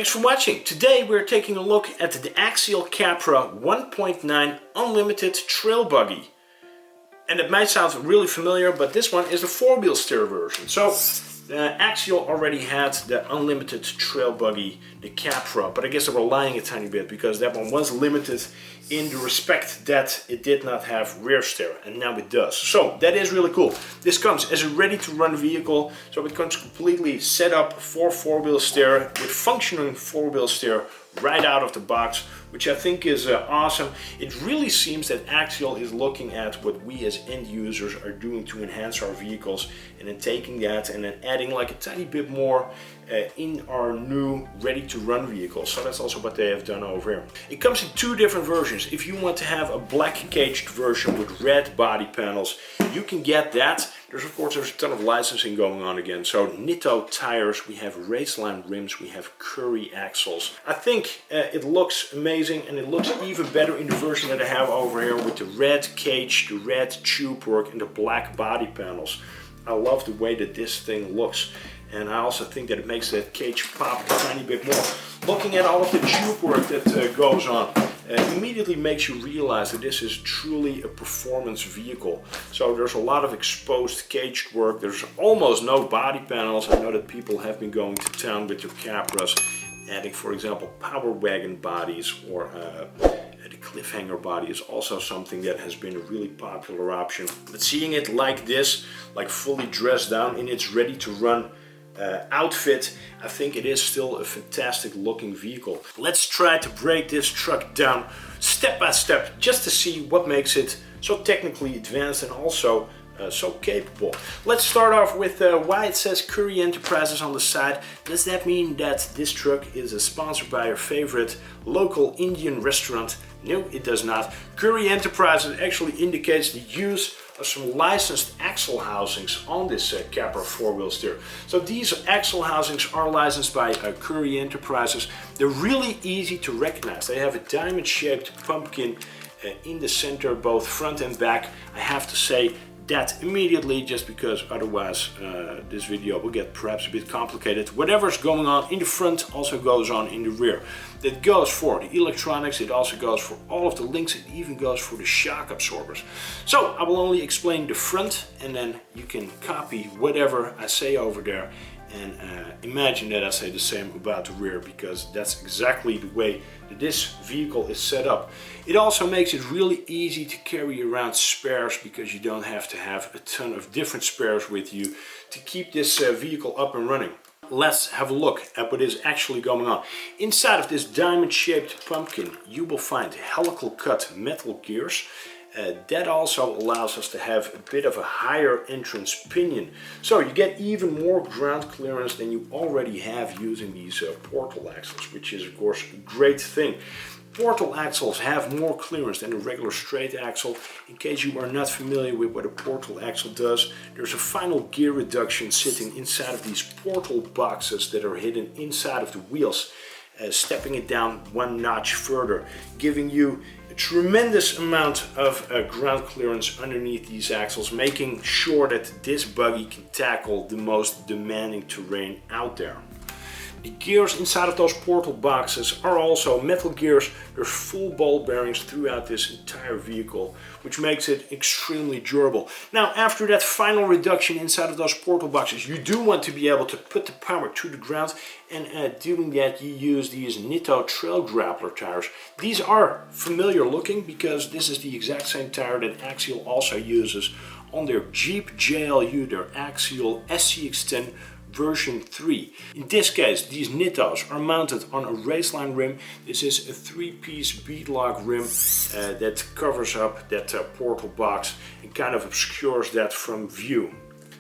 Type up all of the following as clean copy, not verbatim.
Thanks for watching. Today we're taking a look at the AXIAL CAPRA 1.9 Unlimited Trail Buggy. And it might sound really familiar, but this one is the 4-wheel steer version. So AXIAL already had the Unlimited Trail Buggy, the CAPRA, but I guess they were lying a tiny bit because that one was limited in the respect that it did not have rear steer, and now it does. So that is really cool. This comes as a ready-to-run vehicle, so it comes completely set up for 4-wheel steer with functioning 4-wheel steer right out of the box, which I think is awesome. It really seems that AXIAL is looking at what we as end users are doing to enhance our vehicles, and then taking that and then adding like a tiny bit more in our new ready-to-run vehicles. So that's also what they have done over here. It comes in two different versions. If you want to have a black caged version with red body panels, you can get that. There's a ton of licensing going on again. So Nitto tires, we have raceline rims, we have Curry axles. I think it looks amazing, and it looks even better in the version that I have over here with the red cage, the red tube work and the black body panels. I love the way that this thing looks, and I also think that it makes that cage pop a tiny bit more. Looking at all of the tube work that goes on, immediately makes you realize that this is truly a performance vehicle. So there's a lot of exposed caged work. There's almost no body panels. I know that people have been going to town with their Capras, adding, for example, power wagon bodies, or the cliffhanger body is also something that has been a really popular option. But seeing it like this, like fully dressed down in its ready to run outfit, I think it is still a fantastic looking vehicle. Let's try to break this truck down step by step just to see what makes it so technically advanced and also so capable. Let's start off with why it says Curry Enterprises on the side. Does that mean that this truck is sponsored by your favorite local Indian restaurant? No, it does not. Curry Enterprises actually indicates the use of some licensed axle housings on this Capra 4-wheel steer. So these axle housings are licensed by Curry Enterprises. They're really easy to recognize. They have a diamond-shaped pumpkin in the center, both front and back. I have to say that immediately, just because otherwise this video will get perhaps a bit complicated. Whatever's going on in the front also goes on in the rear. That goes for the electronics, it also goes for all of the links, it even goes for the shock absorbers. So I will only explain the front, and then you can copy whatever I say over there and imagine that I say the same about the rear, because that's exactly the way that this vehicle is set up. It also makes it really easy to carry around spares, because you don't have to have a ton of different spares with you to keep this vehicle up and running. Let's have a look at what is actually going on. Inside of this diamond-shaped pumpkin, you will find helical cut metal gears. That also allows us to have a bit of a higher entrance pinion. So you get even more ground clearance than you already have using these portal axles, which is of course a great thing. Portal axles have more clearance than a regular straight axle. In case you are not familiar with what a portal axle does, there's a final gear reduction sitting inside of these portal boxes that are hidden inside of the wheels, stepping it down one notch further, giving you a tremendous amount of ground clearance underneath these axles, making sure that this buggy can tackle the most demanding terrain out there. The gears inside of those portal boxes are also metal gears. There's full ball bearings throughout this entire vehicle, which makes it extremely durable. Now, after that final reduction inside of those portal boxes, you do want to be able to put the power to the ground, and doing that you use these Nitto Trail Grappler tires. These are familiar looking because this is the exact same tire that AXIAL also uses on their Jeep JLU, their AXIAL SCX10 version 3. In this case, these Nittos are mounted on a raceline rim. This is a 3-piece beadlock rim that covers up that portal box and kind of obscures that from view.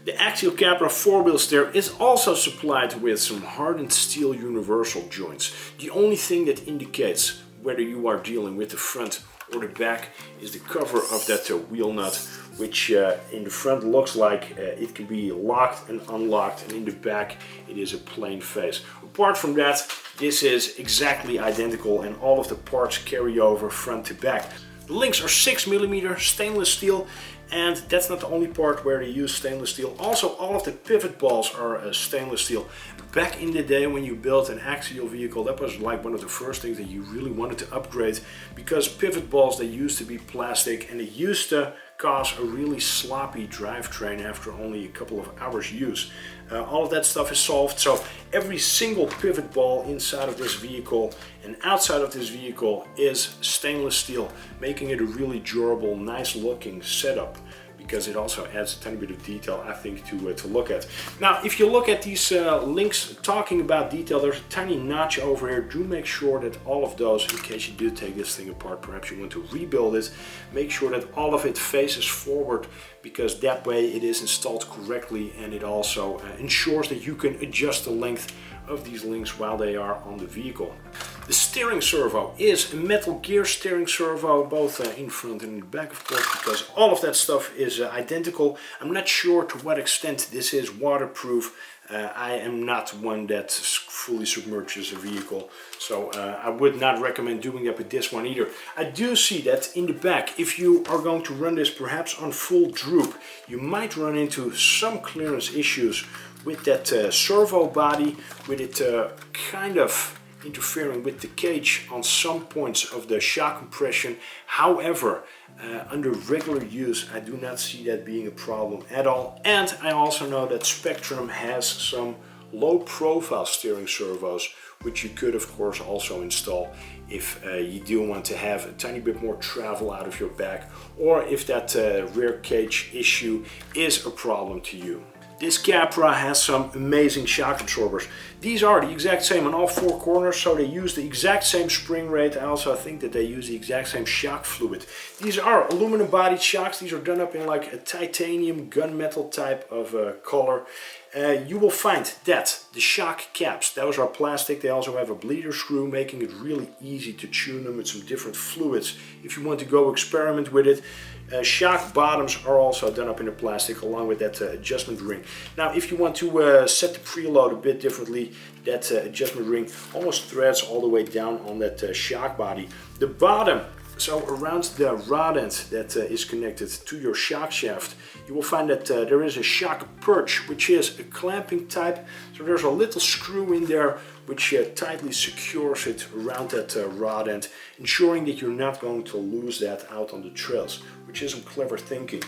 The AXIAL CAPRA 4-wheel steer is also supplied with some hardened steel universal joints. The only thing that indicates whether you are dealing with the front or the back is the cover of that wheel nut, which in the front looks like it can be locked and unlocked, and in the back it is a plain face. Apart from that, this is exactly identical, and all of the parts carry over front to back. The links are 6mm stainless steel, And that's not the only part where they use stainless steel. Also, all of the pivot balls are stainless steel. Back in the day when you built an axial vehicle, that was like one of the first things that you really wanted to upgrade, because pivot balls, they used to be plastic and they used to cause a really sloppy drivetrain after only a couple of hours use. All of that stuff is solved, so every single pivot ball inside of this vehicle and outside of this vehicle is stainless steel, making it a really durable, nice looking setup, because it also adds a tiny bit of detail, I think, to look at. Now, if you look at these links talking about detail, there's a tiny notch over here. Do make sure that all of those, in case you do take this thing apart, perhaps you want to rebuild it, make sure that all of it faces forward, because that way it is installed correctly, and it also ensures that you can adjust the length of these links while they are on the vehicle. The steering servo is a metal gear steering servo, both in front and in the back, of course, because all of that stuff is identical. I'm not sure to what extent this is waterproof. I am not one that fully submerges a vehicle, so I would not recommend doing that with this one either. I do see that in the back, if you are going to run this perhaps on full droop, you might run into some clearance issues with that servo body, with it kind of interfering with the cage on some points of the shock compression. However, under regular use, I do not see that being a problem at all. And I also know that Spectrum has some low profile steering servos, which you could of course also install if you do want to have a tiny bit more travel out of your back, or if that rear cage issue is a problem to you. This Capra has some amazing shock absorbers. These are the exact same on all four corners, so they use the exact same spring rate. I also think that they use the exact same shock fluid. These are aluminum bodied shocks. These are done up in like a titanium gunmetal type of color. You will find that the shock caps, those are plastic. They also have a bleeder screw, making it really easy to tune them with some different fluids if you want to go experiment with it. Shock bottoms are also done up in the plastic, along with that adjustment ring. Now, if you want to set the preload a bit differently, that adjustment ring almost threads all the way down on that shock body. The bottom, so around the rod end that is connected to your shock shaft, you will find that there is a shock perch, which is a clamping type. So there's a little screw in there which tightly secures it around that rod end, ensuring that you're not going to lose that out on the trails, which is some clever thinking.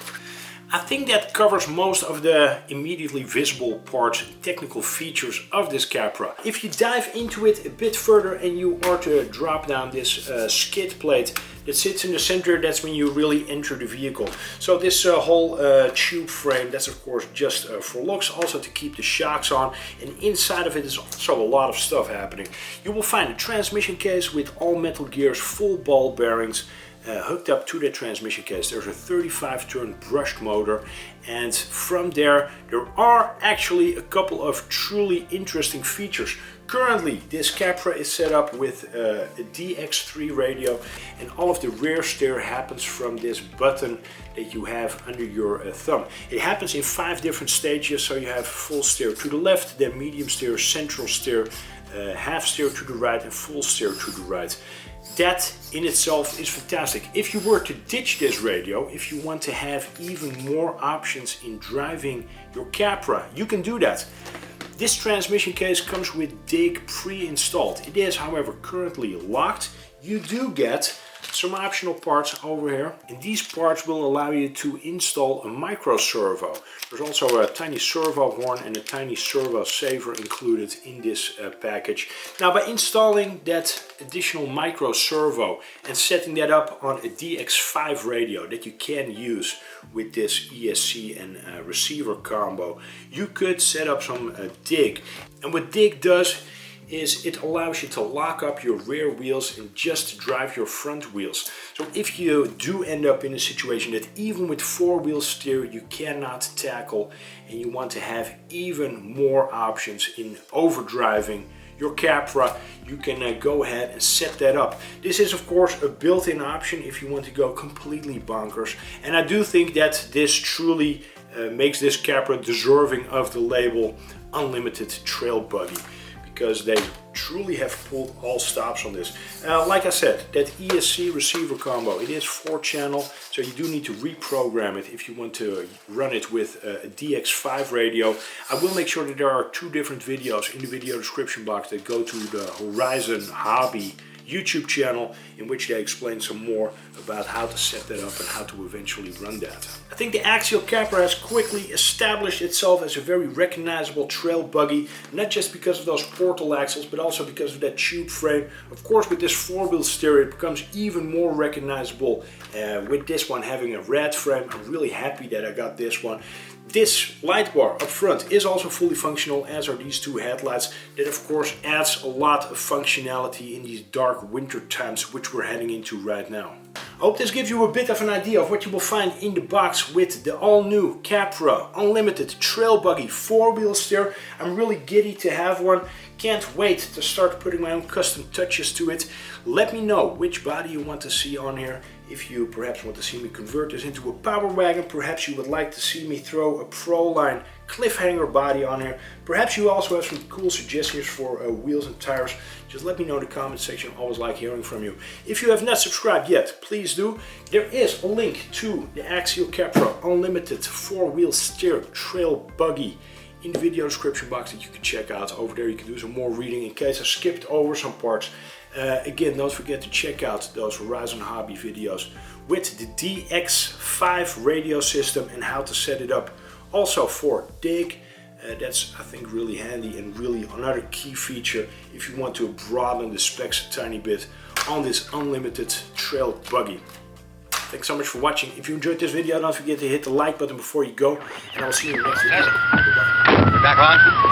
I think that covers most of the immediately visible parts and technical features of this Capra. If you dive into it a bit further and you are to drop down this skid plate that sits in the center, that's when you really enter the vehicle. So this whole tube frame, that's of course just for looks, also to keep the shocks on, and inside of it is also a lot of stuff happening. You will find a transmission case with all metal gears, full ball bearings, hooked up to the transmission case. There's a 35 turn brushed motor, and from there are actually a couple of truly interesting features. Currently this Capra is set up with a DX3 radio, and all of the rear steer happens from this button that you have under your thumb. It happens in 5 different stages, so you have full steer to the left, then medium steer, central steer, half steer to the right, and full steer to the right. That in itself is fantastic. If you were to ditch this radio, if you want to have even more options in driving your Capra, you can do that. This transmission case comes with DIG pre-installed. It is, however, currently locked. You do get some optional parts over here, and these parts will allow you to install a micro servo. There's also a tiny servo horn and a tiny servo saver included in this package. Now, by installing that additional micro servo and setting that up on a DX5 radio that you can use with this ESC and receiver combo, you could set up some DIG. And what DIG does is it allows you to lock up your rear wheels and just drive your front wheels. So if you do end up in a situation that even with 4-wheel steer you cannot tackle, and you want to have even more options in overdriving your Capra, you can go ahead and set that up. This is of course a built-in option if you want to go completely bonkers, and I do think that this truly makes this Capra deserving of the label Unlimited Trail Buggy. because they truly have pulled all stops on this. Like I said, that ESC receiver combo, it is 4-channel, so you do need to reprogram it if you want to run it with a DX5 radio. I will make sure that there are 2 different videos in the video description box that go to the Horizon Hobby YouTube channel, in which they explain some more about how to set that up and how to eventually run that. I think the Axial Capra has quickly established itself as a very recognizable trail buggy, not just because of those portal axles, but also because of that tube frame. Of course, with this 4-wheel steer, it becomes even more recognizable. With this one having a red frame, I'm really happy that I got this one. This light bar up front is also fully functional, as are these 2 headlights. That of course adds a lot of functionality in these dark winter times which we're heading into right now. I hope this gives you a bit of an idea of what you will find in the box with the all-new Capra Unlimited Trail Buggy 4-wheel steer. I'm really giddy to have one. Can't wait to start putting my own custom touches to it. Let me know which body you want to see on here. If you perhaps want to see me convert this into a power wagon, perhaps you would like to see me throw a Proline cliffhanger body on here. Perhaps you also have some cool suggestions for wheels and tires. Just let me know in the comment section. I always like hearing from you. If you have not subscribed yet, please do. There is a link to the Axial Capra Unlimited 4-wheel steer trail buggy in the video description box that you can check out. Over there you can do some more reading in case I skipped over some parts. Again, don't forget to check out those Horizon Hobby videos with the DX5 radio system and how to set it up. Also for DIG, that's I think really handy and really another key feature if you want to broaden the specs a tiny bit on this Unlimited Trail Buggy. Thanks so much for watching. If you enjoyed this video, don't forget to hit the like button before you go, and I'll see you in the next video. Goodbye. Back on.